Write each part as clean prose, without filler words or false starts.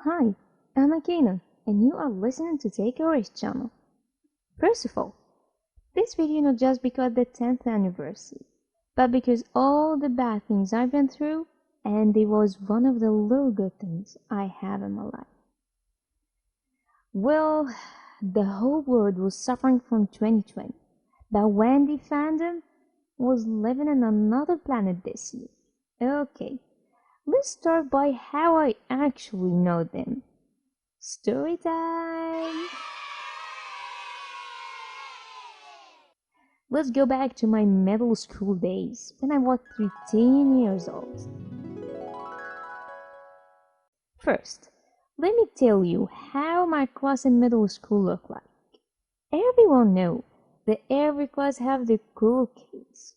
Hi, I'm Akina, and you are listening to Takeaways channel. First of all, this video not just because the 10th anniversary, but because all the bad things I've been through, and it was one of the little good things I have in my life. Well, the whole world was suffering from 2020, but Wendy fandom was living in another planet this year. Okay, let's start by how I actually know them. Story time! Let's go back to my middle school days when I was 13 years old. First, let me tell you how my class in middle school looked like. Everyone know that every class have the cool kids.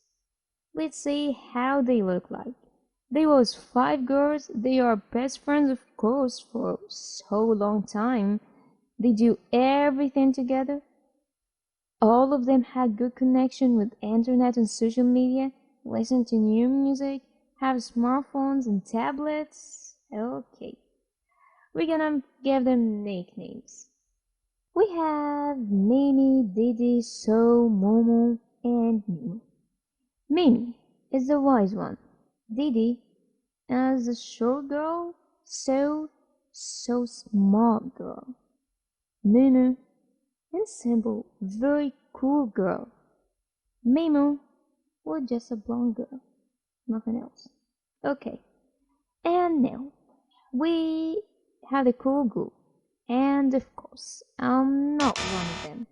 Let's see how they look like. There was 5 girls. They are best friends of course for so long time. They do everything together. All of them had good connection with internet and social media, listen to new music, have smartphones and tablets. Okay, we're gonna give them nicknames. We have Mimi, Didi, So, Momo, and Mimi. Mimi is the wise one. Didi is a short girl, so smart girl. Mumu and simple, very cool girl. Mimo was just a blonde girl, nothing else. Okay, and now we had a cool group, and of course, I'm not one of them.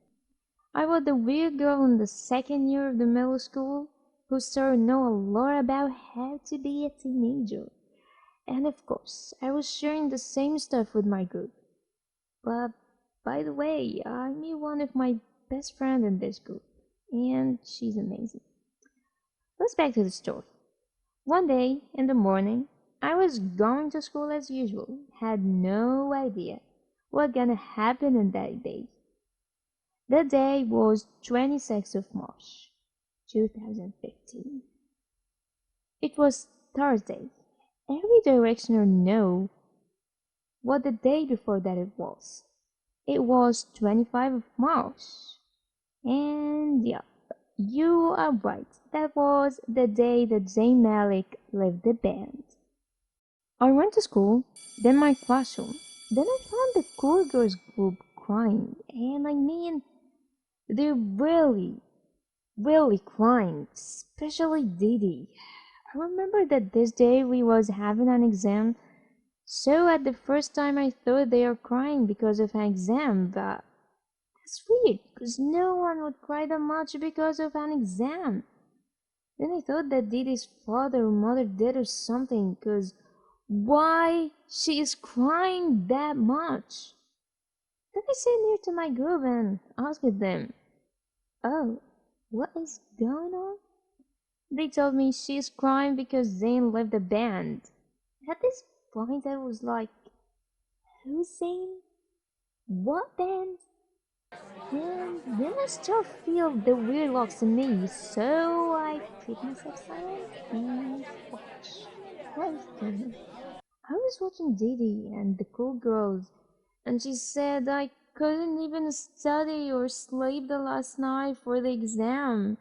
I was the weird girl in the second year of the middle school who started to know a lot about how to be a teenager. And of course, I was sharing the same stuff with my group. But by the way, I knew one of my best friends in this group, and she's amazing. Let's back to the story. One day in the morning, I was going to school as usual, had no idea what gonna happen on that day. The day was 26th of March, 2015. It was Thursday. Every directioner know what the day before that it was. It was 25th of March. And yeah, you are right. That was the day that Zayn Malik left the band. I went to school, then my classroom. Then I found the cool girls group crying, and I mean, they're really crying, especially Didi. I remember that this day we was having an exam, so at the first time I thought they are crying because of an exam, but that's weird, because no one would cry that much because of an exam. Then I thought that Didi's father or mother did or something, because why she is crying that much? Then I sat near to my group and asked them, "Oh, what is going on?" They told me she's crying because Zayn left the band. At this point I was like, who's Zayn? What band? And then I start feel the weird locks in me, so I keep myself silent and watch. What is going on? I was watching Didi and the cool girls, and she said I couldn't even study or sleep the last night for the exam.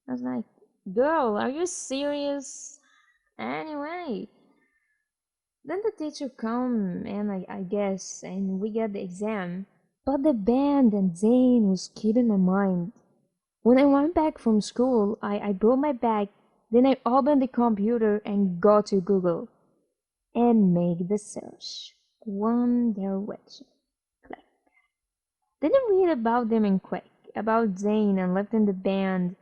I was like, girl, are you serious? Anyway, then the teacher come and I guess, and we got the exam. But the band and Zane was keeping my mind. When I went back from school, I brought my bag, then I opened the computer and go to Google and make the search. One Direction. Click. Then I read about them in quick, about Zane and left in the band.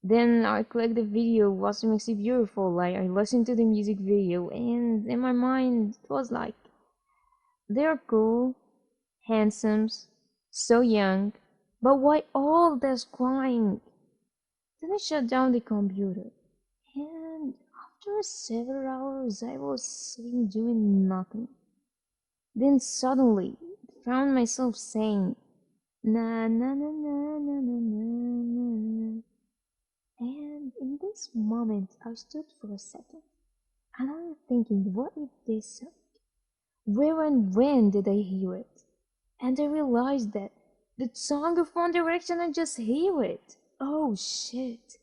Then I clicked the video, what makes it beautiful. I listened to the music video, and in my mind it was like, they're cool, handsome, so young, but why all this crying? Then I shut down the computer, and after several hours I was sitting doing nothing. Then suddenly found myself saying na na na na na na na na. And in this moment I stood for a second and I was thinking, what is this song? Where and when did I hear it? And I realized that the song of One Direction, I just hear it. Oh shit.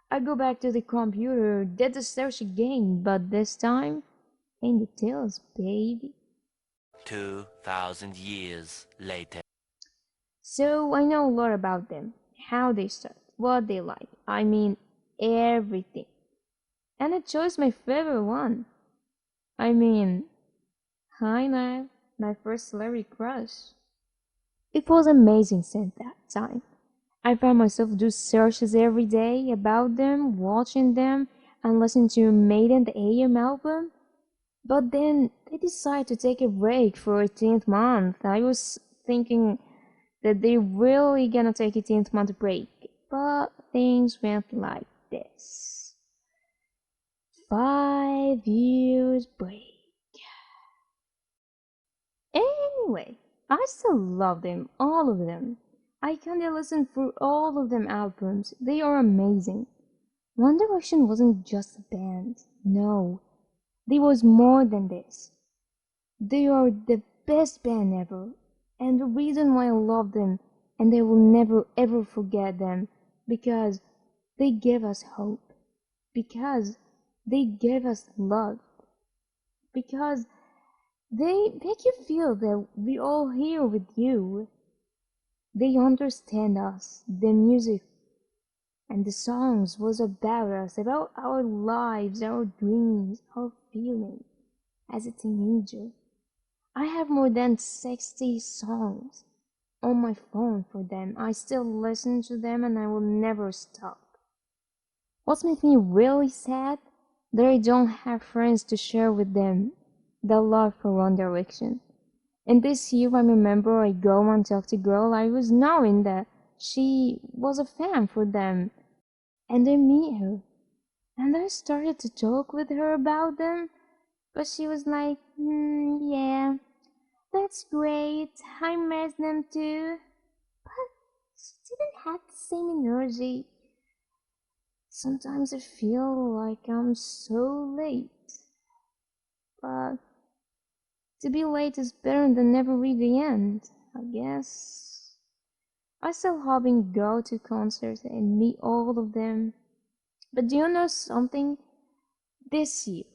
I go back to the computer, did the search again, but this time in details, baby. 2,000 years later. So I know a lot about them, how they start, what they like. I mean, everything. And I chose my favorite one. I mean, hi Nav, my first celebrity crush. It was amazing since that time. I found myself do searches every day about them, watching them, and listening to Maiden the AM album. But then they decided to take a break for 18th month. I was thinking that they really gonna take 18th month break, but things went like this. 5 years break. Anyway, I still love them, all of them. I kinda listen through all of them albums. They are amazing. One Direction wasn't just a band. No, they was more than this. They are the best band ever. And the reason why I love them and I will never ever forget them because they gave us hope. Because they gave us love. Because they make you feel that we all here with you. They understand us. The music and the songs was about us, about our lives, our dreams, our feelings as a teenager. I have more than 60 songs on my phone for them. I still listen to them and I will never stop. What makes me really sad? That I don't have friends to share with them the love for One Direction. And this year I remember I go and talk to girl I was knowing that she was a fan for them. And I meet her. And I started to talk with her about them. But she was like, yeah, that's great. I miss them too. But she didn't have the same energy. Sometimes I feel like I'm so late. But to be late is better than never read the end, I guess. I still hope and go to concerts and meet all of them. But do you know something? This year,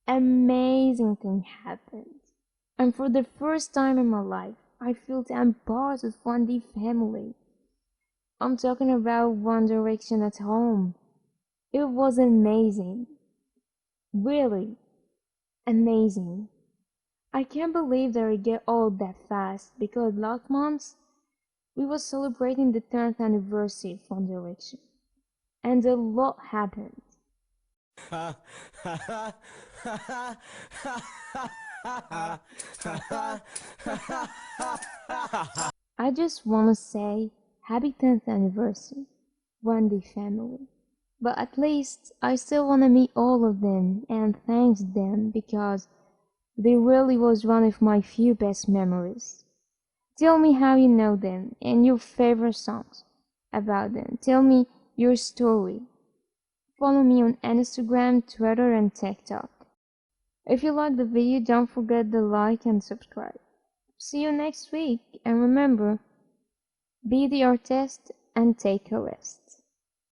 amazing thing happened. And for the first time in my life, I feel that I'm part of One D family. I'm talking about One Direction at home. It was amazing. Really amazing. I can't believe that I get old that fast because last month we were celebrating the 10th anniversary of One Direction. And a lot happened. I just want to say happy 10th anniversary, One D family. But at least I still want to meet all of them and thank them because they really was one of my few best memories. Tell me how you know them and your favorite songs about them. Tell me your story. Follow me on Instagram, Twitter, and TikTok. If you like the video, don't forget to like and subscribe. See you next week, and remember, be the artist and take a rest.